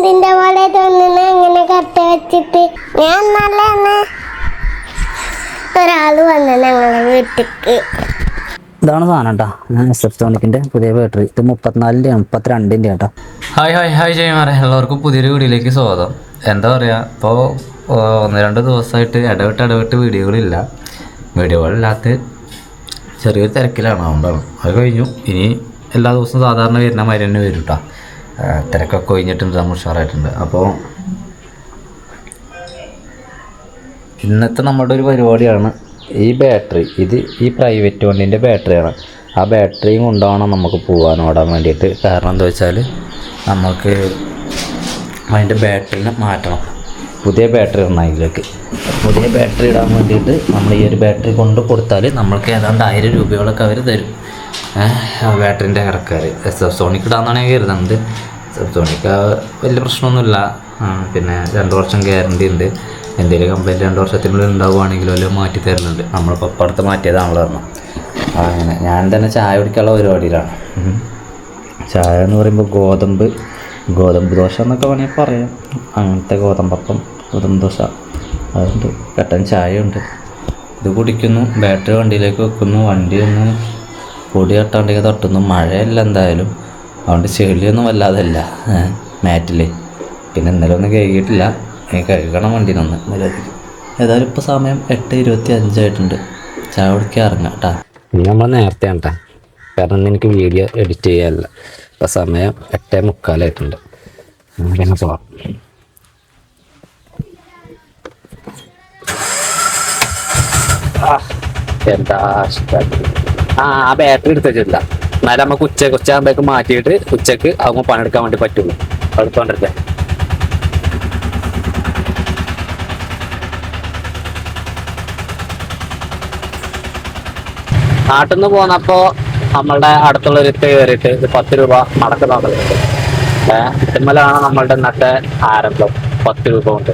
എന്തിന്റെ പോലെ തോന്നുന്നു അങ്ങനെ കട്ട വെച്ചിട്ട്. ഞാൻ നല്ല ഒരാള് വന്നു ഞങ്ങളെ വീട്ടിക്ക്. ഇതാണ് സാധനം കേട്ടോ. SF സോണിക്കിൻ്റെ പുതിയ ബാറ്ററി. ഇത് 34-ൻ്റെ 32-ൻ്റെ കേട്ടോ. ഹായ് ജയമാരെ, എല്ലാവർക്കും പുതിയൊരു വീഡിയോയിലേക്ക് സ്വാഗതം. എന്താ പറയുക, ഇപ്പോൾ 1-2 ദിവസമായിട്ട് ഇടവിട്ട് വീഡിയോകളില്ലാത്ത ചെറിയൊരു തിരക്കിലാണ്. അതുകൊണ്ടാണ്. അത് കഴിഞ്ഞു. ഇനി എല്ലാ ദിവസവും സാധാരണ വരുന്ന മാതിരി തന്നെ വരും കേട്ടോ. തിരക്കൊക്കെ കഴിഞ്ഞിട്ടുണ്ട്, നമ്മൾ ഉഷാറായിട്ടുണ്ട്. അപ്പോൾ ഇന്നത്തെ നമ്മുടെ ഒരു പരിപാടിയാണ് ഈ ബാറ്ററി. ഈ പ്രൈവറ്റ് വണ്ടീൻ്റെ ബാറ്ററിയാണ്. ആ ബാറ്ററിയും കൊണ്ടാണ് നമുക്ക് ഓടാൻ വേണ്ടിയിട്ട്. കാരണം എന്താ വെച്ചാൽ നമുക്ക് അതിൻ്റെ ബാറ്ററിനെ മാറ്റണം. പുതിയ ബാറ്ററി ഇടണം അതിലേക്ക്. പുതിയ ബാറ്ററി ഇടാൻ വേണ്ടിയിട്ട് നമ്മൾ ഈ ഒരു ബാറ്ററി കൊണ്ട് കൊടുത്താൽ നമ്മൾക്ക് ഏതാണ്ട് 1000 രൂപയോളൊക്കെ അവർ തരും. ബാറ്ററിൻ്റെ കടക്കാർ SF സോണിക്ക് ഇടാന്നാണ് ഞാൻ കരുതുന്നത്. SF സോണിക്ക് വലിയ പ്രശ്നമൊന്നുമില്ല. പിന്നെ 2 വർഷം ഗ്യാരണ്ടി ഉണ്ട്. എന്തെങ്കിലും കംപ്ലൈൻറ്റ് 2 വർഷത്തിനുള്ളിൽ ഉണ്ടാവുകയാണെങ്കിലും എല്ലാം മാറ്റി തരുന്നുണ്ട്. നമ്മളിപ്പോൾ അടുത്ത് മാറ്റിയതാണല്ലോ പറഞ്ഞു. അങ്ങനെ ഞാൻ തന്നെ ചായ കുടിക്കാനുള്ള പരിപാടിയിലാണ്. ചായ എന്ന് പറയുമ്പോൾ ഗോതമ്പ് ദോശ എന്നൊക്കെ വേണമെങ്കിൽ പറയാം. അങ്ങനത്തെ ഗോതമ്പപ്പം, ഗോതമ്പ് ദോശ, അതുണ്ട്. കട്ടൻ ചായ ഉണ്ട്. ഇത് കുടിക്കുന്നു. ബാറ്ററി വണ്ടിയിലേക്ക് വെക്കുന്നു. വണ്ടി ഒന്ന് പൊടി തട്ടാണ്ടെങ്കിൽ തട്ടുന്നു. മഴയല്ല എന്തായാലും, അതുകൊണ്ട് ചെളിയൊന്നും വല്ലാതല്ല മാറ്റിൽ. പിന്നെ ഇന്നലെ ഒന്നും കഴുകിയിട്ടില്ല. കഴുകണം വണ്ടിനൊന്ന് നിലവിൽ. ഏതായാലും ഇപ്പോൾ സമയം 8:25 ആയിട്ടുണ്ട്. ചായ കുടിക്കാൻ ഇറങ്ങാം കേട്ടോ. ഇനി നമ്മൾ നേരത്തെ കേട്ടോ, കാരണം എനിക്ക് വീഡിയോ എഡിറ്റ് ചെയ്യാനില്ല. ഇപ്പോൾ സമയം 8:45 പിന്നെ പോവാം. എന്താ ആ ബാറ്ററി എടുത്ത് വെച്ചിട്ടില്ല. എന്നാലും നമുക്ക് ഉച്ചയാകുമ്പോഴേക്ക് മാറ്റിയിട്ട് ഉച്ചക്ക് ആകുമ്പോൾ പണിയെടുക്കാൻ വേണ്ടി പറ്റുള്ളൂ. എടുത്തോണ്ടിരിക്കാം. നാട്ടിൽ നിന്ന് പോന്നപ്പോൾ നമ്മളുടെ അടുത്തുള്ളൊരിത്ത് കയറിയിട്ട് 10 രൂപ മടക്ക് തന്നിട്ടുണ്ട്. ഇതുമ്മലാണ് നമ്മളുടെ ഇന്നത്തെ ആരംഭം. 10 രൂപ കൊണ്ട്,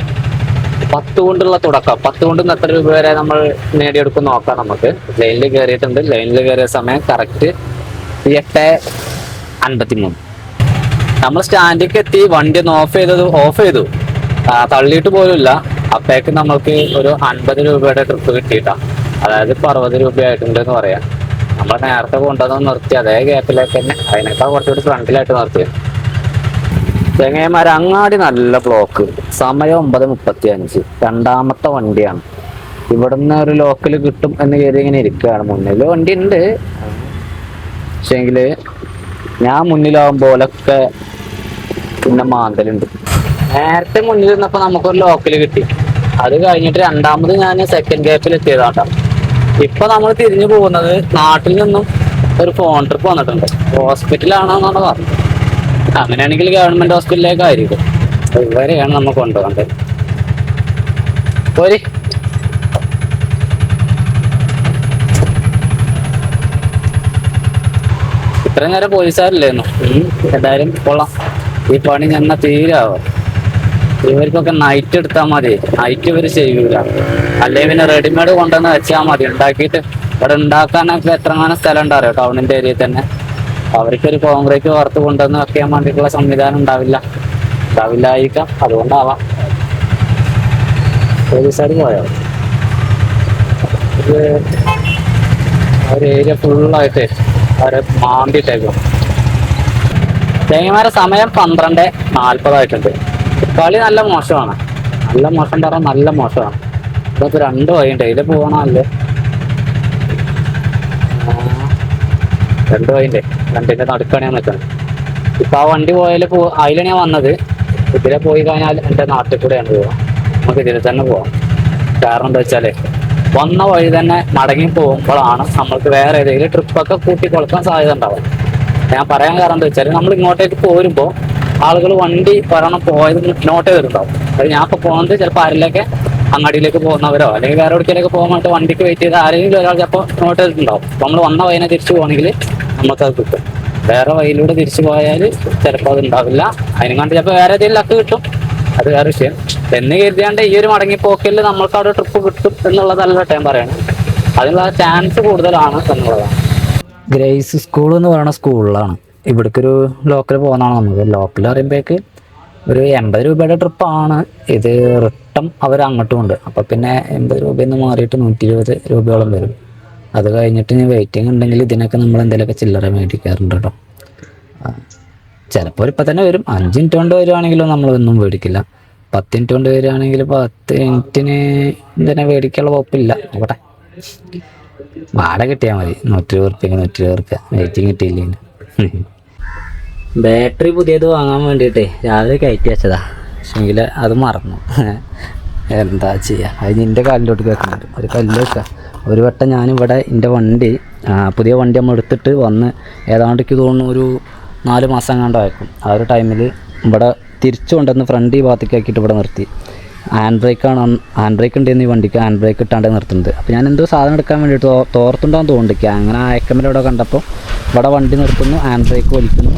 10 കൊണ്ടുള്ള തുടക്കം. 10 കൊണ്ട് എത്ര രൂപ വരെ നമ്മൾ നേടിയെടുക്കും നോക്കാം. നമുക്ക് ലൈനിൽ കയറിയിട്ടുണ്ട്. ലൈനിൽ കയറിയ സമയം കറക്റ്റ് 8:53. നമ്മൾ സ്റ്റാൻഡിലേക്ക് എത്തി. വണ്ടി ഒന്ന് ഓഫ് ചെയ്തു. തള്ളിയിട്ട് പോലുമില്ല. അപ്പോഴേക്ക് നമ്മൾക്ക് ഒരു 50 രൂപയുടെ ട്രിപ്പ് കിട്ടിയിട്ടാണ്. അതായത് ഇപ്പോൾ 60 രൂപയായിട്ടുണ്ട് എന്ന് പറയാം. നമ്മൾ നേരത്തെ കൊണ്ടുവന്ന് നിർത്തി അതേ ഗ്യാപ്പിലേക്ക് തന്നെ, അതിനേക്കാൾ കുറച്ചുകൂടി ഫ്രണ്ടിലായിട്ട് നിർത്തിയത്. ചെങ്ങന്മാർ അങ്ങാടി നല്ല ബ്ലോക്ക്. സമയം 9:35. രണ്ടാമത്തെ വണ്ടിയാണ്. ഇവിടുന്ന് ഒരു ലോക്കൽ കിട്ടും എന്ന് കരുതി ഇങ്ങനെ ഇരിക്കുകയാണ്. മുന്നിൽ വണ്ടി ഉണ്ട്, പക്ഷേങ്കിൽ ഞാൻ മുന്നിലാവുമ്പോലൊക്കെ പിന്നെ മാന്തലുണ്ട്. നേരത്തെ മുന്നിൽ നിന്നപ്പോൾ നമുക്കൊരു ലോക്കൽ കിട്ടി. അത് കഴിഞ്ഞിട്ട് രണ്ടാമത് ഞാൻ സെക്കൻഡ് ഗ്യാപ്പിൽ എത്തിയതാട്ടോ. ഇപ്പൊ നമ്മൾ തിരിഞ്ഞു പോകുന്നത് നാട്ടിൽ നിന്നും ഒരു ഫോൺ ട്രിപ്പ് വന്നിട്ടുണ്ട്. ഹോസ്പിറ്റലാണെന്നാണ് പറഞ്ഞത്. അങ്ങനെയാണെങ്കിൽ ഗവൺമെന്റ് ഹോസ്പിറ്റലിലേക്കായിരിക്കും. ഇവരെയാണ് നമ്മൾ കൊണ്ടുപോകേണ്ടത്. പോരി. ഇത്രയും നേരം പോലീസുകാരില്ലായിരുന്നു. എന്തായാലും കൊള്ളാം. ഈ പണി ഞങ്ങൾ തീരാവും. ഇവർക്കൊക്കെ നൈറ്റ് എടുത്താൽ മതി. നൈറ്റ് ഇവർ ചെയ്യൂല. അല്ലെങ്കിൽ പിന്നെ റെഡിമെയ്ഡ് കൊണ്ടുവന്ന് വെച്ചാൽ മതി. ഉണ്ടാക്കിയിട്ട് ഇവിടെ ഉണ്ടാക്കാനൊക്കെ എത്രങ്ങാനും സ്ഥലം ഉണ്ടാവും ടൗണിന്റെ ഏരിയയിൽ തന്നെ. അവർക്കൊരു കോൺക്രീറ്റ് വാർത്ത് കൊണ്ടുവന്ന് വെക്കാൻ വേണ്ടിയിട്ടുള്ള സംവിധാനം ഉണ്ടാവില്ലായിരിക്കാം. അതുകൊണ്ടാവാം പോലീസുകാർ പോയോ. ഇത് ഒരു ഏരിയ ഫുള്ളായിട്ട് അവരെ മാന്തിട്ടേക്കും. തേങ്ങമാരെ സമയം 12:40 ആയിട്ടുണ്ട്. കളി നല്ല മോശമാണ്. നല്ല മോശമാണ്. ഇതൊക്കെ 2 വഴിയുണ്ട്. ഇതിൽ പോകണമല്ലേ, 2 വഴിയുണ്ട്. 2ന്റെ നടുക്കാണ് ഞാൻ നിൽക്കുന്നത്. ഇപ്പൊ ആ വണ്ടി അതിലാണ് ഞാൻ വന്നത്. ഇതിലെ പോയി കഴിഞ്ഞാൽ എൻ്റെ നാട്ടിൽ കൂടെയാണ് പോവാം. നമുക്ക് ഇതിൽ തന്നെ പോവാം. കാരണം എന്താ വെച്ചാല് വന്ന വഴി തന്നെ മടങ്ങി പോകുമ്പോഴാണ് നമ്മൾക്ക് വേറെ ഏതെങ്കിലും ട്രിപ്പൊക്കെ കൂട്ടി കൊടുക്കാൻ സാധ്യത ഉണ്ടാവും. ഞാൻ പറയാൻ കാരണം എന്താ വെച്ചാൽ നമ്മൾ ഇങ്ങോട്ടേക്ക് പോരുമ്പോൾ ആളുകൾ വണ്ടി ഒരെണ്ണം പോയത് നോട്ട് ചെയ്തിട്ടുണ്ടാവും. അത് ഞാൻ ഇപ്പോൾ പോകുന്നത് ചിലപ്പോൾ ആരിലേക്ക് അങ്ങാടിയിലേക്ക് പോകുന്നവരോ അല്ലെങ്കിൽ വേറെ എവിടേക്കിലേക്ക് പോകാൻ വേണ്ടി വണ്ടിക്ക് വെയിറ്റ് ചെയ്ത് ആരെങ്കിലും ഒരാൾ ചിലപ്പോൾ നോട്ട് ചെയ്തിട്ടുണ്ടാവും. അപ്പോൾ നമ്മൾ വന്ന വഴിനെ തിരിച്ചു പോകണമെങ്കിൽ നമുക്കത് കിട്ടും. വേറെ വഴിയിലൂടെ തിരിച്ചു പോയാൽ ചിലപ്പോൾ അത് ഉണ്ടാവില്ല. അതിനും കണ്ട് ചിലപ്പോൾ വേറെ ഏതെങ്കിലും ലക്ക് കിട്ടും. അത് വേറെ വിഷയം. എന്ന് കരുതിയാണ്ട് ഈ ഒരു മടങ്ങിപ്പോക്കിൽ നമ്മൾക്ക് അവിടെ ട്രിപ്പ് കിട്ടും എന്നുള്ളതല്ല ഞാൻ പറയണം. അതിനുള്ള ചാൻസ് കൂടുതലാണ് എന്നുള്ളതാണ്. ഗ്രേസ് സ്കൂൾ എന്ന് പറയുന്ന സ്കൂളിലാണ്. ഇവിടേക്കൊരു ലോക്കൽ പോകുന്നതാണ് നമുക്ക്. ലോക്കൽ പറയുമ്പോഴേക്ക് ഒരു 80 രൂപയുടെ ട്രിപ്പാണ് ഇത്. റിട്ടേൺ അവർ അങ്ങോട്ടും ഉണ്ട്. അപ്പോൾ പിന്നെ 80 രൂപയിൽ നിന്ന് മാറിയിട്ട് 120 രൂപയോളം വരും. അത് കഴിഞ്ഞിട്ട് ഞാൻ വെയിറ്റിംഗ് ഉണ്ടെങ്കിൽ ഇതിനൊക്കെ നമ്മൾ എന്തെങ്കിലുമൊക്കെ ചില്ലറ മേടിക്കാറുണ്ട് കേട്ടോ. ചിലപ്പോൾ ഇപ്പം തന്നെ വരും. 5 മിനിറ്റ് കൊണ്ട് വരുവാണെങ്കിലും നമ്മളൊന്നും മേടിക്കില്ല. 10 മിനിറ്റ് കൊണ്ട് വരികയാണെങ്കിൽ 10 മിനിറ്റിന് ഇതിനെ മേടിക്കാനുള്ള കുഴപ്പമില്ല. നോക്കട്ടെ, വാടക കിട്ടിയാൽ മതി. 120 റുപ്യ വെയിറ്റിംഗ് കിട്ടിയില്ലെങ്കിൽ. ബാറ്ററി പുതിയത് വാങ്ങാൻ വേണ്ടിയിട്ടേ രാവിലെ കയറ്റി വെച്ചതാ. പക്ഷേങ്കിൽ അത് മറന്നു. എന്താ ചെയ്യുക, അത് നിൻ്റെ കാലിലോട്ട് കേൾക്കുന്നുണ്ട്. ഒരു കല്ല് വെക്കുക. ഒരു വട്ടം ഞാനിവിടെ എൻ്റെ വണ്ടി പുതിയ വണ്ടി നമ്മൾ എടുത്തിട്ട് വന്ന് ഏതാണ്ടേക്ക് തോന്നുന്നു ഒരു 4 മാസം എങ്ങാണ്ടായിരിക്കും. ആ ഒരു ടൈമിൽ ഇവിടെ തിരിച്ചു കൊണ്ടുവന്ന് ഫ്രണ്ട് ഈ ഭാഗത്തേക്ക് ആക്കിയിട്ട് ഇവിടെ നിർത്തി. ഹാൻഡ് ബ്രേക്ക് ഉണ്ടെന്ന് ഈ വണ്ടിക്ക് ഹാൻഡ് ബ്രേക്ക് ഇട്ടാണ്ട് നിർത്തുന്നത്. അപ്പോൾ ഞാൻ എന്തോ സാധനം എടുക്കാൻ വേണ്ടിയിട്ട് തോർത്തുണ്ടാകുന്ന തോണ്ടിക്കുക. അങ്ങനെ അയക്കമ്മൽ ഇവിടെ കണ്ടപ്പോൾ ഇവിടെ വണ്ടി നിർത്തുന്നു, ഹാൻഡ് ബ്രേക്ക് വലിക്കുന്നു,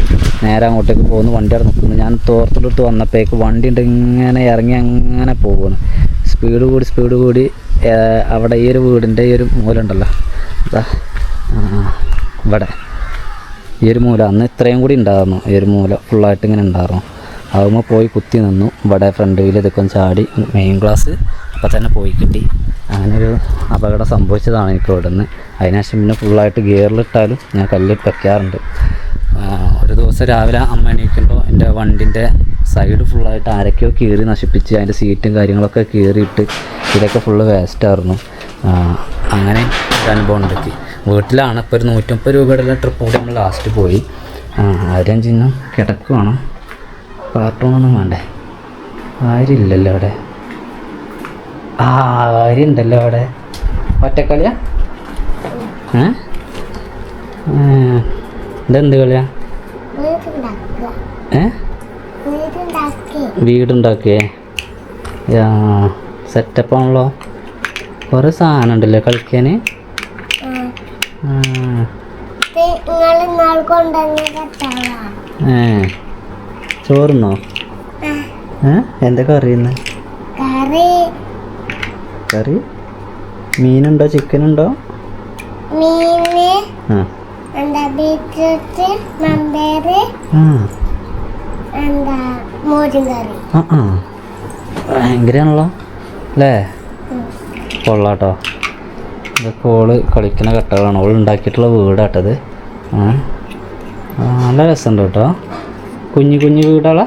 നേരെ അങ്ങോട്ടേക്ക് പോകുന്നു, വണ്ടി അവിടെ നിൽക്കുന്നു. ഞാൻ തോർത്തിട്ട് വന്നപ്പോഴേക്ക് വണ്ടി ഉണ്ട് ഇങ്ങനെ ഇറങ്ങി അങ്ങനെ പോകുന്നു. സ്പീഡ് കൂടി അവിടെ ഈ ഒരു വീടിൻ്റെ ഈ ഒരു മൂലുണ്ടല്ലോ, ഇവിടെ ഈ ഒരു മൂല അന്ന് ഇത്രയും കൂടി ഉണ്ടായിരുന്നു. ഈ ഒരു മൂല ഫുള്ളായിട്ട് ഇങ്ങനെ ഉണ്ടായിരുന്നു. ആകുമ്പോൾ പോയി കുത്തി നിന്നു. ഇവിടെ ഫ്രണ്ട് വീൽ ഇതൊക്കെ ചാടി മെയിൻ ഗ്ലാസ് അപ്പം തന്നെ പോയി കിട്ടി. അങ്ങനൊരു അപകടം സംഭവിച്ചതാണ് എനിക്ക് ഇവിടെ നിന്ന്. അതിനുശേഷം പിന്നെ ഫുള്ളായിട്ട് ഗിയറിലിട്ടാലും ഞാൻ കല്ലിട്ട് വയ്ക്കാറുണ്ട്. ഒരു ദിവസം രാവിലെ അമ്മ എണീക്കുമ്പോൾ എൻ്റെ വണ്ടിൻ്റെ സൈഡ് ഫുള്ളായിട്ട് ആരൊക്കെയോ കീറി നശിപ്പിച്ച് അതിൻ്റെ സീറ്റും കാര്യങ്ങളൊക്കെ കീറിയിട്ട് ഇതൊക്കെ ഫുള്ള് വേസ്റ്റായിരുന്നു. അങ്ങനെ ഒരു അനുഭവം ഉണ്ടാക്കി. വീട്ടിലാണ് ഇപ്പോൾ ഒരു 130 രൂപയുടെ ട്രിപ്പ് കൂടി നമ്മൾ ലാസ്റ്റ് പോയി. ആരും ചിഹ്നം കിടക്കുവാണ്. കാർട്ടൂണൊന്നും വേണ്ടേ? ആരില്ലല്ലോ അവിടെ. ആരുണ്ടല്ലോ അവിടെ. ഒറ്റക്കളിയാ? ഇതെന്ത് കളിയാ? വീടുണ്ടാക്കിയേ? സെറ്റപ്പാണല്ലോ. കുറേ സാധനം ഉണ്ടല്ലേ കളിക്കാൻ. ചോറുന്നോ? എന്താ കറിയുന്ന? കറി മീനുണ്ടോ ചിക്കനുണ്ടോ? ഭയങ്കരയാണല്ലോ അല്ലേ? കൊള്ളാട്ടോ. ഇതൊക്കെ ഓള് കളിക്കുന്ന കട്ടകളാണ്. ഓൾ ഉണ്ടാക്കിയിട്ടുള്ള വീടാട്ടത്. നല്ല രസമുണ്ട് കേട്ടോ. കുഞ്ഞു വീടാളാ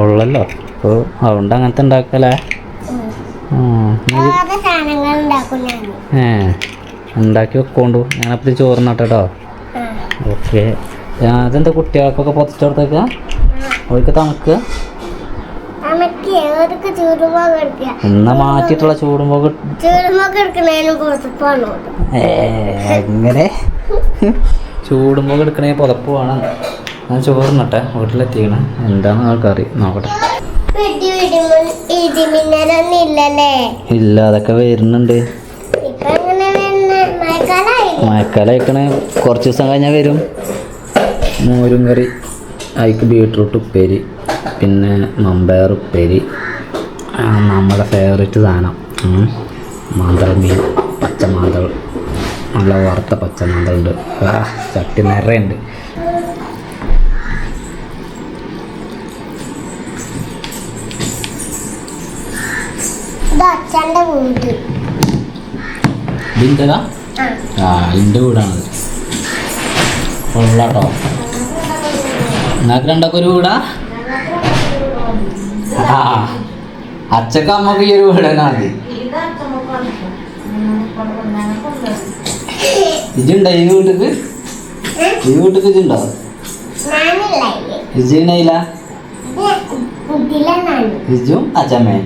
ഉള്ളല്ലോ. അപ്പോൾ അതുകൊണ്ട് അങ്ങനത്തെ ഉണ്ടാക്കല്ലേ. ഉണ്ടാക്കി വെക്കോണ്ടു. ഞാനപ്പോൾ ചോറുന്നട്ടോ. ഓക്കെ. അതെന്താ കുട്ടികൾക്കൊക്കെ പൊതിച്ചോടത്തേക്ക? അവർക്ക് തണുക്കുക എന്നാ മാറ്റിയിട്ടുള്ള ചൂടുമ്പോ എങ്ങനെ ചൂടുമ്പോ എടുക്കണേ പുതപ്പ് വേണം. ഞാൻ ചോറിനട്ടെ. വീട്ടിലെത്തിക്കണേ. എന്താണ് ആ കറി നോക്കട്ടെ. ഇല്ല, അതൊക്കെ വരുന്നുണ്ട്. മഴക്കാലം അയക്കണേ. കുറച്ച് ദിവസം കഴിഞ്ഞാൽ വരും. മോരും കറി, അതിക്ക് ബീട്രൂട്ട് ഉപ്പേരി, പിന്നെ മമ്പയർ ഉപ്പേരി, നമ്മുടെ ഫേവറേറ്റ് സാധനം മാന്തൾ മീൻ, പച്ചമാന്തൾ, നല്ല വറുത്ത പച്ചമാന്തളുണ്ട്. ചട്ടി നിറയുണ്ട്. ഇതിൻ്റെതാ? എൻ്റെ വീടാണത്. കൊള്ളാട്ടോ. നിങ്ങൾക്ക് രണ്ടൊക്കെ ഒരു വീടാ? അച്ഛക്ക് അമ്മക്ക് ഈ ഒരു വീട് തന്നെ മതി. ഇജുണ്ടോ ഈ വീട്ടിക്ക്? ഈ വീട്ടിക്ക് ഇജുണ്ടോ? ഇജുണ്ടായില്ല? ഇജും അച്ഛമ്മേ?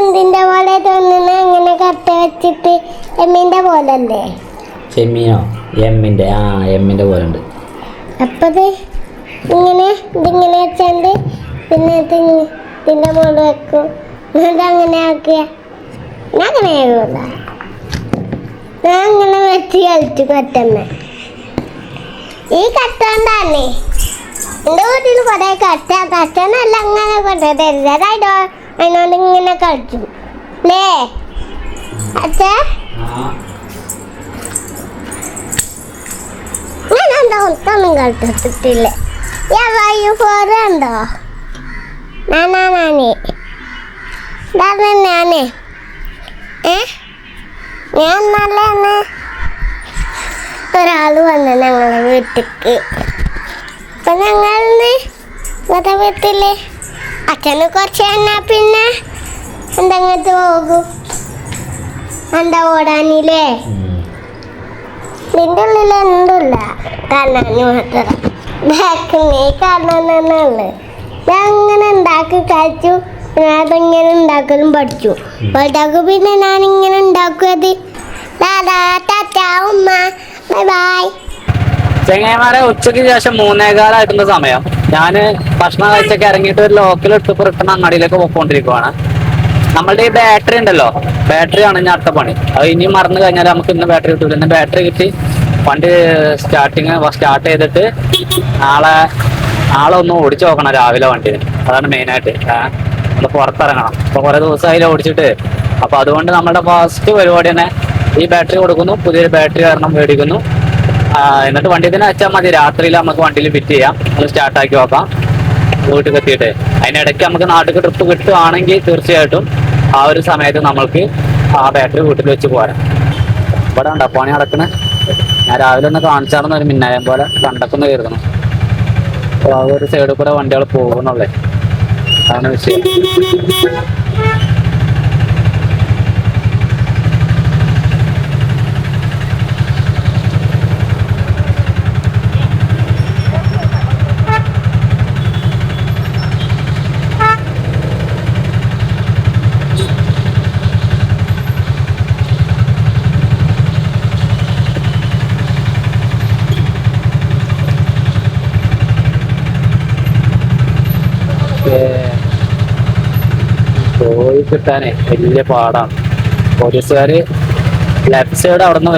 എന്തിന്റെ പോലെ തോന്നുന്നു? അങ്ങനെ കട്ട വെച്ചിട്ട് എമ്മിന്റെ പോലല്ലേ? ചെമ്മീനോ? എമ്മിന്റെ. എമ്മിന്റെ പോലെ ഉണ്ട്. അപ്പത് ഇതിങ്ങനെ വെച്ചാണ്ട് പിന്നെ ഇതിന്റെ മുകളിൽ വെക്കും. അങ്ങനെ ആക്കിയ ഞാൻ അങ്ങനെ വെച്ച് കളിച്ചു കട്ടമ്മ. ഈ കട്ട കൊണ്ടാണേ എൻ്റെ വീട്ടിൽ കുറെ കട്ടനല്ല അങ്ങനെ കൊണ്ടുവരുന്നതായിട്ടോ. അതിനോണ്ട് ഇങ്ങനെ കളിച്ചു അല്ലേ അച്ഛ? മുത്തൊന്നും കളിച്ചിട്ടില്ല. ഉണ്ടോ നാനേ ഞാനേ ഞാൻ നല്ല ഒരാൾ വന്നു ഞങ്ങളെ വീട്ടിക്ക്. അപ്പൊ ഞങ്ങളിന്ന് ഇങ്ങനത്തെ വീട്ടില് അച്ഛന് കുറച്ച് കഴിഞ്ഞാ പിന്നെ എന്തെങ്കിലും പോകും. എന്താ ഓടാനില്ലേ? നിന്റെ ഉള്ളിൽ എന്തില്ല കാണാനും മാത്രം. ബാക്കിനെ കാണാൻ തന്നെ ഉള്ളു. ഞാൻ അങ്ങനെ ഉണ്ടാക്കി കഴിച്ചു. ഞാൻ അതിങ്ങനെ ഉണ്ടാക്കലും പഠിച്ചു. പഠിച്ചു പിന്നെ ഞാനിങ്ങനെ ഉണ്ടാക്കിയത്. ഉമ്മ ബൈ ബൈ. ചെങ്ങന്മാരെ ഉച്ചയ്ക്ക് ശേഷം 3:15 സമയം. ഞാന് ഭക്ഷണം കഴിച്ചൊക്കെ ഇറങ്ങിയിട്ട് ഒരു ലോക്കൽ എടുത്തപ്പോൾ റിട്ടേൺ അങ്ങാടിയിലേക്ക് പോയിക്കൊണ്ടിരിക്കുവാണ്. നമ്മളുടെ ഈ ബാറ്ററി ഉണ്ടല്ലോ, ബാറ്ററി ആണ് ഇനി അടുത്ത പണി. അത് ഇനി മറന്നു കഴിഞ്ഞാൽ നമുക്ക് ഇന്ന് ബാറ്ററി കിട്ടില്ല. ഇന്ന് ബാറ്ററി കിട്ടി വണ്ടി സ്റ്റാർട്ട് ചെയ്തിട്ട് നാളെ ഒന്ന് ഓടിച്ചു നോക്കണം രാവിലെ വണ്ടി. അതാണ് മെയിനായിട്ട്. ഒന്ന് പുറത്തിറങ്ങണം. ഇപ്പൊ കുറെ ദിവസമായില്ല ഓടിച്ചിട്ട്. അപ്പൊ അതുകൊണ്ട് നമ്മുടെ ഫസ്റ്റ് പരിപാടി തന്നെ ഈ ബാറ്ററി കൊടുക്കുന്നു, പുതിയൊരു ബാറ്ററി കാരണം മേടിക്കുന്നു. എന്നിട്ട് വണ്ടി തന്നെ വെച്ചാൽ മതി. രാത്രിയിൽ നമുക്ക് വണ്ടിയിൽ ഫിറ്റ് ചെയ്യാം, അത് സ്റ്റാർട്ടാക്കി നോക്കാം വീട്ടിൽ എത്തിയിട്ട്. അതിനിടയ്ക്ക് നമുക്ക് നാട്ടിൽ ട്രിപ്പ് കിട്ടുകയാണെങ്കിൽ തീർച്ചയായിട്ടും ആ ഒരു സമയത്ത് നമ്മൾക്ക് ആ ബാറ്ററി വീട്ടിൽ വെച്ച് പോരാം. ഇവിടെ ഉണ്ടോ പണി നടക്കണേ? ഞാൻ രാവിലെ ഒന്ന് കാണിച്ചാർന്ന ഒരു മിന്നായം പോലെ കണ്ടക്കൊന്ന് കയറുന്നു. അപ്പോൾ ആ ഒരു സൈഡിൽ കൂടെ വണ്ടികൾ പോകുന്നുള്ളേ, അതാണ് വിഷയം. പോയി കിട്ടാനേ വലിയ പാടാണ്. പോലീസുകാർ ലെഫ്റ്റ് സൈഡ് ഇവിടുന്ന്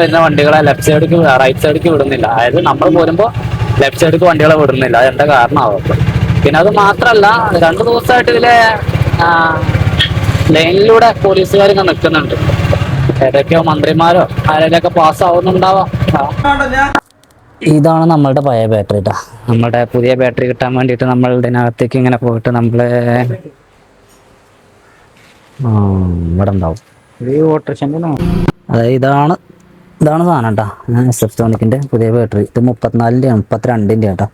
വരുന്ന വണ്ടികളെ ലെഫ്റ്റ് സൈഡിലേക്ക് റൈറ്റ് സൈഡിലേക്ക് വിടുന്നില്ല. അതായത് നമ്മൾ പോരുമ്പോൾ ലെഫ്റ്റ് സൈഡിലേക്ക് വണ്ടികളെ വിടുന്നില്ല. അതെന്താ കാരണമാവും. പിന്നെ അത് മാത്രമല്ല, 2 ദിവസമായിട്ട് ഇതിലെ ലൈനിലൂടെ പോലീസുകാർ ഇങ്ങനെ നിൽക്കുന്നുണ്ട്. ഏതൊക്കെയോ മന്ത്രിമാരോ ആരെങ്കിലൊക്കെ പാസ്സാവുന്നുണ്ടാവാം. ഇതാണ് നമ്മളുടെ പഴയ ബാറ്ററി കേട്ടോ. നമ്മുടെ പുതിയ ബാറ്ററി കിട്ടാൻ വേണ്ടിയിട്ട് നമ്മൾ ഇതിനകത്തേക്ക് ഇങ്ങനെ പോയിട്ട് നമ്മള് ഇവിടെ ഉണ്ടാവും. അതായത് ഇതാണ് സാധനം കേട്ടോ. SF സോണിക്കിന്റെ പുതിയ ബാറ്ററി. ഇത് 34-ൻ്റെ 32-ൻ്റെ കേട്ടോ.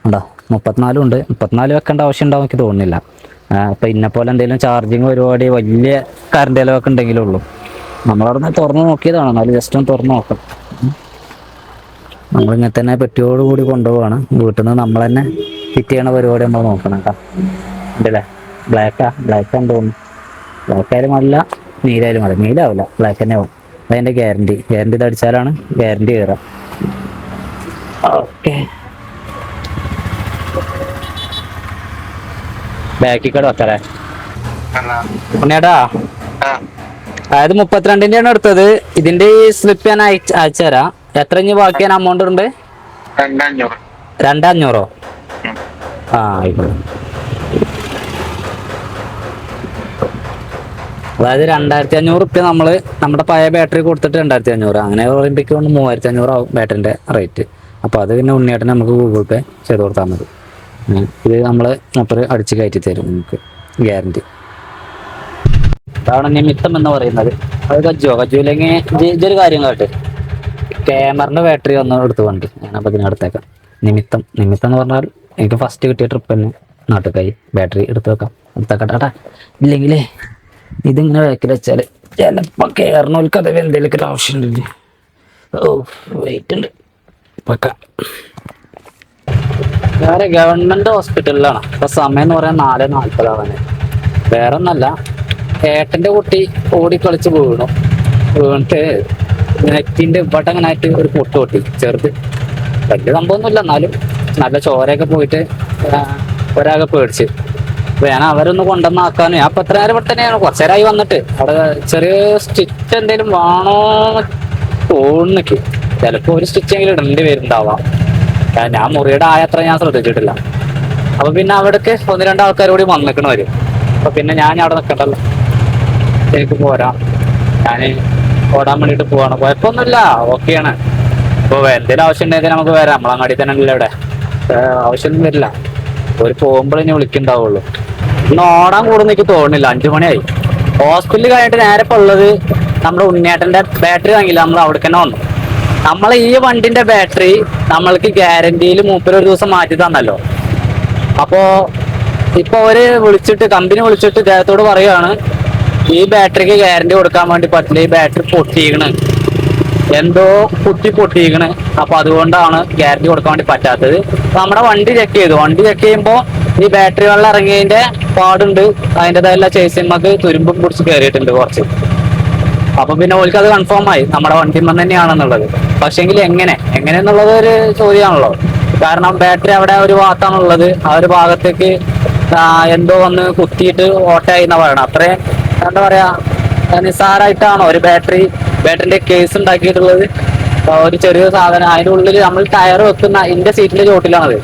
ഉണ്ടോ? 34 ഉണ്ട്. 34 വെക്കേണ്ട ആവശ്യം ഉണ്ടാവും എനിക്ക് തോന്നുന്നില്ല. അപ്പം ഇന്നെപ്പോലെ എന്തെങ്കിലും ചാർജിങ് പരിപാടി വലിയ കറണ്ട് ചിലവൊക്കെ ഉണ്ടെങ്കിലേ ഉള്ളൂ. നമ്മളവിടെ തുറന്ന് നോക്കിയതാണ്. എന്നാലും ജസ്റ്റ് ഒന്ന് തുറന്ന് നോക്കാം. നമ്മളിങ്ങനെ തന്നെ പെട്ടിയോടുകൂടി കൊണ്ടുപോവാണ്. വീട്ടിൽ നിന്ന് നമ്മൾ തന്നെ ഫിറ്റ് ചെയ്യണ പരിപാടി നമ്മൾ നോക്കണം കേട്ടോ. ഉണ്ടല്ലേ? ബ്ലാക്കാന്ന് തോന്നുന്നു. ബ്ലാക്ക് ആയാലും അല്ല, നീലായാലും മതി. നീലാവില്ല, ബ്ലാക്ക് തന്നെ ആവും. അതിൻ്റെ ഗ്യാരണ്ടി ഇത് അടിച്ചാലാണ് ഗ്യാരണ്ടി കയറാം. ഓക്കെ, ബാക്കിൽ കൂടെ വെക്കല്ലേ ഉണ്ണിയേട്ടാ? അതായത് 32-ൻ്റെ എടുത്തത്. ഇതിന്റെ ഈ സ്ലിപ്പ് ഞാൻ അയച്ചു തരാം. എത്ര ഇനി ബാക്കി എമൗണ്ട് ഉണ്ട്? 2,500. ആയിക്കോട്ടെ. അതായത് 2,500 നമ്മള് നമ്മുടെ പഴയ ബാറ്ററി കൊടുത്തിട്ട് 2,500. അങ്ങനെ പറയുമ്പോഴേക്കും 3,500 ആവും ബാറ്ററിന്റെ റേറ്റ്. അപ്പൊ അത് പിന്നെ ഉണ്ണിയേട്ടന് നമുക്ക് ഗൂഗിൾ പേ ചെയ്ത് കൊടുത്താൽ മതി. ഇത് നമ്മള് മൂപ്പര് അടിച്ച് കയറ്റി തരും നമുക്ക്, ഗ്യാരണ്ടി. അതാണ് നിമിത്തം എന്ന് പറയുന്നത്. അത് കജ്ജുല്ലെങ്കിൽ ഇതൊരു കാര്യം കാട്ട്, ക്യാമറിന്റെ ബാറ്ററി ഒന്ന് എടുത്തുകൊണ്ട് ഞാനപ്പോൾ ഇതിനടുത്തേക്കാം. നിമിത്തം എന്ന് പറഞ്ഞാൽ എനിക്ക് ഫസ്റ്റ് കിട്ടിയ ട്രിപ്പ് തന്നെ നാട്ടുകായി ബാറ്ററി എടുത്തേക്കട്ടാ. ഇല്ലെങ്കിലേ ഇതിങ്ങനെ ബാക്കിൽ വെച്ചാൽ ചിലപ്പോൾ കയറണോൽക്ക് അത് എന്തെങ്കിലുമൊക്കെ ഒരു ആവശ്യമുണ്ട്. വെയിറ്റ് ഉണ്ട്. വേറെ ഗവൺമെന്റ് ഹോസ്പിറ്റലിലാണ്. ഇപ്പൊ സമയം എന്ന് പറയാൻ 4:40 ആവാന്. വേറെ ഒന്നല്ല, ഏട്ടന്റെ കുട്ടി ഓടിക്കളിച്ച് വീണിട്ട് നെറ്റിന്റെ ഇവിടെ അങ്ങനെ ആയിട്ട് ഒരു പൊട്ടി ചെറുത്. വലിയ സംഭവമൊന്നുമില്ല, എന്നാലും നല്ല ചോരയൊക്കെ പോയിട്ട് ഒരാകെ പേടിച്ച്. അപ്പൊ ഞാൻ അവരൊന്ന് കൊണ്ടുവന്നാക്കാനും ഞാൻ 10 നേരം ഇവിടെ തന്നെയാണ്. കുറച്ചു നേരമായി വന്നിട്ട്. അവിടെ ചെറിയ സ്റ്റിച്ച് എന്തെങ്കിലും വേണോ തോന്നുന്നു. ചിലപ്പോ ഒരു സ്റ്റിച്ചെങ്കിലും ഇടേണ്ടി വരുന്നുണ്ടാവാം. ഞാൻ മുറിയുടെ ആയത്ര ഞാൻ ശ്രദ്ധിച്ചിട്ടില്ല. അപ്പൊ പിന്നെ അവിടേക്ക് 1-2 ആൾക്കാർ കൂടി വന്നിക്കണവര്. അപ്പൊ പിന്നെ ഞാൻ അവിടെ നിൽക്കണ്ടല്ലോ, എനിക്ക് പോരാ. ഞാൻ ഓടാൻ വേണ്ടിട്ട് പോവാണ്. കുഴപ്പമൊന്നുമില്ല, ഓക്കെയാണ്. ഇപ്പോൾ എന്തെങ്കിലും ആവശ്യം ഉണ്ടെങ്കിൽ നമുക്ക് വരാം. നമ്മളങ്ങാടി തന്നെ ഉണ്ടല്ലോ ഇവിടെ. ആവശ്യമൊന്നും വരില്ല. ഒരു പോകുമ്പോൾ ഇനി വിളിക്കുന്നുണ്ടാവുള്ളൂ. ഇന്ന് ഓടാൻ കൂടുന്ന എനിക്ക് തോന്നുന്നില്ല. 5 മണിയായി. ഹോസ്പിറ്റലിൽ കഴിഞ്ഞിട്ട് നേരെ ഇപ്പോൾ ഉള്ളത് നമ്മുടെ ഉണ്ണിയേട്ടൻ്റെ ബാറ്ററി വാങ്ങിയില്ല. നമ്മൾ അവിടെ തന്നെ വന്നു. നമ്മൾ ഈ വണ്ടിന്റെ ബാറ്ററി നമ്മൾക്ക് ഗ്യാരണ്ടിയിൽ 31 ദിവസം മാറ്റി തന്നല്ലോ. അപ്പോൾ ഇപ്പോൾ അവര് കമ്പനി വിളിച്ചിട്ട് ഇദ്ദേഹത്തോട് പറയുകയാണ്, ഈ ബാറ്ററിക്ക് ഗ്യാരണ്ടി കൊടുക്കാൻ വേണ്ടി പറ്റില്ല, ഈ ബാറ്ററി പൊട്ടിയിരിക്കണ്, എന്തോ പൊട്ടിയിരിക്കണ്. അപ്പൊ അതുകൊണ്ടാണ് ഗ്യാരണ്ടി കൊടുക്കാൻ വേണ്ടി പറ്റാത്തത്. നമ്മുടെ വണ്ടി ചെക്ക് ചെയ്തു. വണ്ടി ചെക്ക് ചെയ്യുമ്പോൾ ഈ ബാറ്ററി വെള്ളം ഇറങ്ങിയതിന്റെ പാടുണ്ട്. അതിൻ്റെതായുള്ള ചേസിമ്മക്ക് തുരുമ്പും പിടിച്ച് കയറിയിട്ടുണ്ട് കുറച്ച്. അപ്പൊ പിന്നെ ഓൾക്ക് അത് കൺഫേം ആയി നമ്മുടെ വണ്ടിമ്മ തന്നെയാണെന്നുള്ളത്. പക്ഷെങ്കിൽ എങ്ങനെയെന്നുള്ളത് ഒരു ചോദ്യമാണല്ലോ. കാരണം ബാറ്ററി അവിടെ ഒരു ഭാഗത്താണുള്ളത്. ആ ഒരു ഭാഗത്തേക്ക് എന്തോ വന്ന് കുത്തിയിട്ട് ഓട്ടയായി എന്നാ പറയണം. അത്രയും എന്താ പറയാ, നിസ്സാരമായിട്ടാണോ ഒരു ബാറ്ററിന്റെ കേസ് ഉണ്ടാക്കിയിട്ടുള്ളത്. ഒരു ചെറിയ സാധനം അതിൻ്റെ ഉള്ളിൽ നമ്മൾ ടയർ വെക്കുന്ന ഇതിന്റെ സീറ്റിന്റെ ചോട്ടിലാണത്.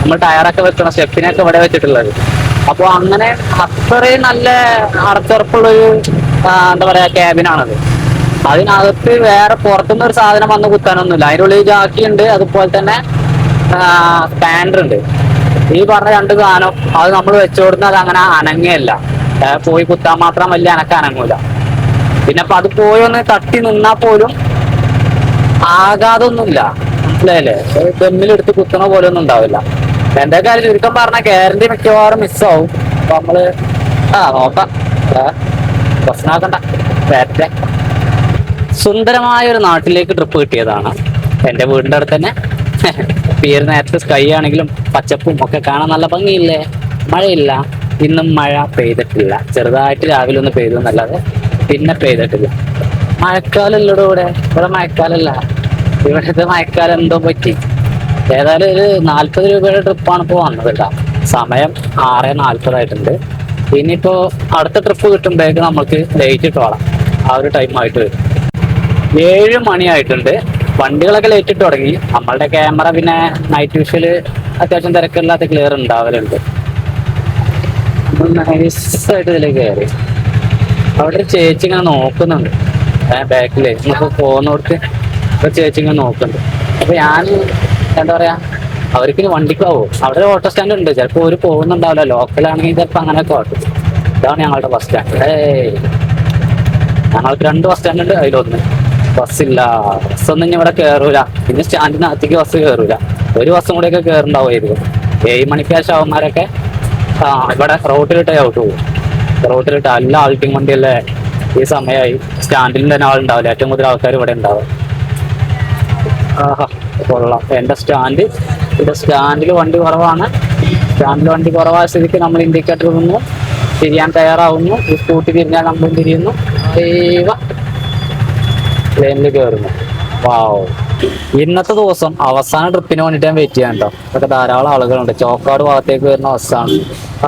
നമ്മൾ ടയറൊക്കെ വെക്കുന്ന സ്റ്റെപ്പിനൊക്കെ ഇവിടെ വെച്ചിട്ടുള്ളത്. അപ്പോൾ അങ്ങനെ അത്രയും നല്ല അടച്ചുറപ്പുള്ളൊരു എന്താ പറയാ ക്യാബിനാണത്. അതിനകത്ത് വേറെ പുറത്തുനിന്ന് ഒരു സാധനം വന്ന് കുത്താനൊന്നുമില്ല. അതിൻ്റെ ഉള്ളിൽ ജാക്കിയുണ്ട്, അതുപോലെ തന്നെ സ്പാൻഡർ ഉണ്ട്. ഈ പറഞ്ഞ 2 സാധനം അത് നമ്മൾ വെച്ചു കൊടുത്താൽ അത് അങ്ങനെ അനങ്ങയല്ല. പോയി കുത്താൻ മാത്രം വലിയ അനങ്ങൂല. പിന്നെ അപ്പൊ അത് പോയി ഒന്ന് തട്ടി നിന്നാൽ പോലും ആകാതൊന്നുമില്ല. മനസ്സിലായില്ലേ? ദമ്മിലെടുത്ത് കുത്തണ പോലെ ഒന്നും ഉണ്ടാവില്ല. എന്റെ കാര്യം ചുരുക്കം പറഞ്ഞ ഗ്യാരണ്ടി മിക്കവാറും മിസ്സാവും. അപ്പൊ നമ്മള് നോക്കാം, പ്രശ്നമാക്കണ്ട. നേരത്തെ സുന്ദരമായ ഒരു നാട്ടിലേക്ക് ട്രിപ്പ് കിട്ടിയതാണ്. എന്റെ വീടിന്റെ അടുത്ത് തന്നെ. പേര് നേരത്തെ സ്കൈ ആണെങ്കിലും പച്ചപ്പും ഒക്കെ കാണാൻ നല്ല ഭംഗിയില്ലേ. മഴയില്ല, ഇന്നും മഴ പെയ്തിട്ടില്ല. ചെറുതായിട്ട് രാവിലെ ഒന്ന് പെയ്തു എന്നല്ലാതെ പിന്നെ പെയ്തിട്ടില്ല. മഴക്കാലല്ലടോ ഇവിടെ മഴക്കാലല്ല. ഇവിടുത്തെ മഴക്കാലം എന്തോ പറ്റി. ഏതായാലും ഒരു 40 രൂപയുടെ ട്രിപ്പാണ് ഇപ്പോൾ വന്നത് കേട്ടോ. സമയം 6:40 ആയിട്ടുണ്ട്. ഇനിയിപ്പോ അടുത്ത ട്രിപ്പ് കിട്ടുമ്പോഴേക്ക് നമുക്ക് ലേറ്റ് ഇട്ടോളാം. ആ ഒരു ടൈം ആയിട്ട് വരും. 7 മണിയായിട്ടുണ്ട്. വണ്ടികളൊക്കെ ലേറ്റ് ഇട്ട് തുടങ്ങി. നമ്മളുടെ ക്യാമറ പിന്നെ നൈറ്റ് വിഷ്വല് അത്യാവശ്യം തിരക്കില്ലാത്ത ക്ലിയർ ഉണ്ടാവലുണ്ട്. നൈസായിട്ട് ഇതിലേക്ക് കയറി. അവിടെ ഒരു ചേച്ചി ഇങ്ങനെ നോക്കുന്നുണ്ട് ബാക്കില്. നമുക്ക് പോകുന്നോടത്ത് ഒരു ചേച്ചി ഇങ്ങനെ നോക്കുന്നുണ്ട്. അപ്പൊ ഞാൻ എന്താ പറയാ, അവർക്ക് വണ്ടിക്കാവും. അവിടെ ഒരു ഓട്ടോ സ്റ്റാൻഡ് ഉണ്ട്. ചിലപ്പോൾ ഒരു പോകുന്നുണ്ടാവില്ല. ലോക്കലാണെങ്കിൽ ചിലപ്പോൾ അങ്ങനെയൊക്കെ ഓട്ടും. ഇതാണ് ഞങ്ങളുടെ ബസ് സ്റ്റാൻഡ്. ഞങ്ങൾക്ക് 2 ബസ് സ്റ്റാൻഡ് ഉണ്ട്. അതിലൊന്ന് ബസ്സില്ല. ബസ്സൊന്നും ഇനി ഇവിടെ കയറൂല. പിന്നെ സ്റ്റാൻഡിനകത്തേക്ക് ബസ് കയറൂല. ഒരു ബസ്സും കൂടെയൊക്കെ കയറുണ്ടാവുമായിരിക്കും. 7 മണിക്ക് ശവന്മാരൊക്കെ ഇവിടെ റോട്ടിലിട്ടേ ഔട്ട് പോകും. റോട്ടിലിട്ട് എല്ലാ ആൾട്ടിങ് വണ്ടിയല്ലേ. ഈ സമയമായി സ്റ്റാൻഡിൽ തന്നെ ആളുണ്ടാവില്ല. ഏറ്റവും കൂടുതൽ ആൾക്കാർ ഇവിടെ ഉണ്ടാവും. കൊള്ളാം. എൻ്റെ സ്റ്റാൻഡിൽ വണ്ടി കുറവാണ്. സ്റ്റാൻഡിൽ വണ്ടി കുറവായ സ്ഥിതിക്ക് നമ്മൾ ഇൻഡിക്കേറ്റർ ഇടുന്നു, തിരിയാൻ തയ്യാറാവുന്നു. ഈ സ്കൂട്ടി തിരിഞ്ഞാൽ നമ്മളും തിരിയുന്നു. പ്ലെയിനിൽ കയറുന്നു. വാവ്. ഇന്നത്തെ ദിവസം അവസാന ട്രിപ്പിന് വേണ്ടിയിട്ട് ഞാൻ വെയിറ്റ് ചെയ്യാൻ കേട്ടോ. ഇതൊക്കെ ധാരാളം ആളുകളുണ്ട്. ചോക്കാട് ഭാഗത്തേക്ക് വരുന്ന ബസ്സാണ്.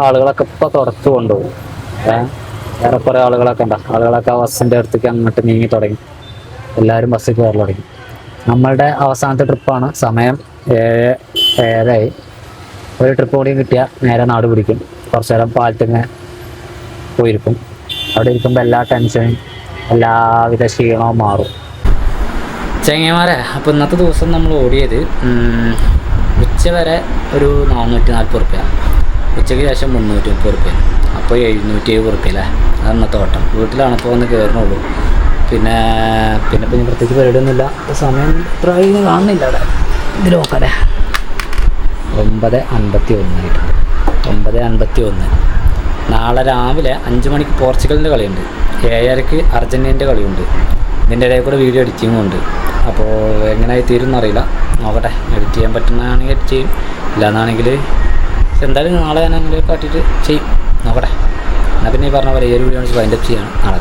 ആളുകളൊക്കെ ഇപ്പൊ തുറച്ചു കൊണ്ടുപോകും. വേറെ കുറെ ആളുകളൊക്കെ ഉണ്ടോ. ആളുകളൊക്കെ ആ ബസ്സിന്റെ അടുത്തേക്ക് അങ്ങോട്ട് നീങ്ങി തുടങ്ങി. എല്ലാവരും ബസ്സിൽ കയറി തുടങ്ങി. നമ്മളുടെ അവസാനത്തെ ട്രിപ്പാണ്. സമയം 7:07. ഒരു ട്രിപ്പ് കൂടിയും കിട്ടിയാൽ നേരെ നാട് പിടിക്കും. കുറച്ചു നേരം പാലത്തിങ്ങനെ പോയിരിക്കും. അവിടെ ഇരിക്കുമ്പോൾ എല്ലാ ടെൻഷനും എല്ലാവിധ ക്ഷീണവും മാറും. ചെങ്ങന്മാരെ, അപ്പോൾ ഇന്നത്തെ ദിവസം നമ്മൾ ഓടിയത് ഉച്ച വരെ ഒരു 440 റുപ്യ, ഉച്ചയ്ക്ക് ശേഷം 330 റുപ്യ, അപ്പോൾ 770 റുപ്യ അല്ലേ. അത് ഇന്നത്തെ ഓട്ടം. വീട്ടിലാണ് ഇപ്പോൾ വന്ന് കയറണുള്ളൂ. പിന്നെ പ്രത്യേകിച്ച് പരിപാടിയൊന്നുമില്ല. സമയം എത്ര കാണുന്നില്ല അവിടെ. ഇതിൽ നോക്കാതെ 9:51 ആയിട്ടുണ്ട്. 9:51. നാളെ രാവിലെ 5 മണിക്ക് പോർച്ചുഗലിൻ്റെ കളിയുണ്ട്. 7:30 അർജൻറ്റീനൻ്റെ കളിയുണ്ട്. ഇതിൻ്റെ ഇടയിൽ കൂടെ വീഡിയോ എഡിറ്റിങ്ങും ഉണ്ട്. അപ്പോൾ എങ്ങനെയായി തീരും എന്നറിയില്ല. നോക്കട്ടെ. എഡിറ്റ് ചെയ്യാൻ പറ്റുന്നതാണെങ്കിൽ എഡിറ്റ് ചെയ്യും. ഇല്ലയെന്നാണെങ്കിൽ എന്തായാലും നാളെ ഞാൻ അങ്ങനെ കാട്ടിയിട്ട് ചെയ്യും. നോക്കട്ടെ. എന്നാൽ പിന്നെ ഈ പറഞ്ഞ പോലെ ഈ ഒരു വീഡിയോ വൈൻഡപ്പ് ചെയ്യാണ് നാളെ.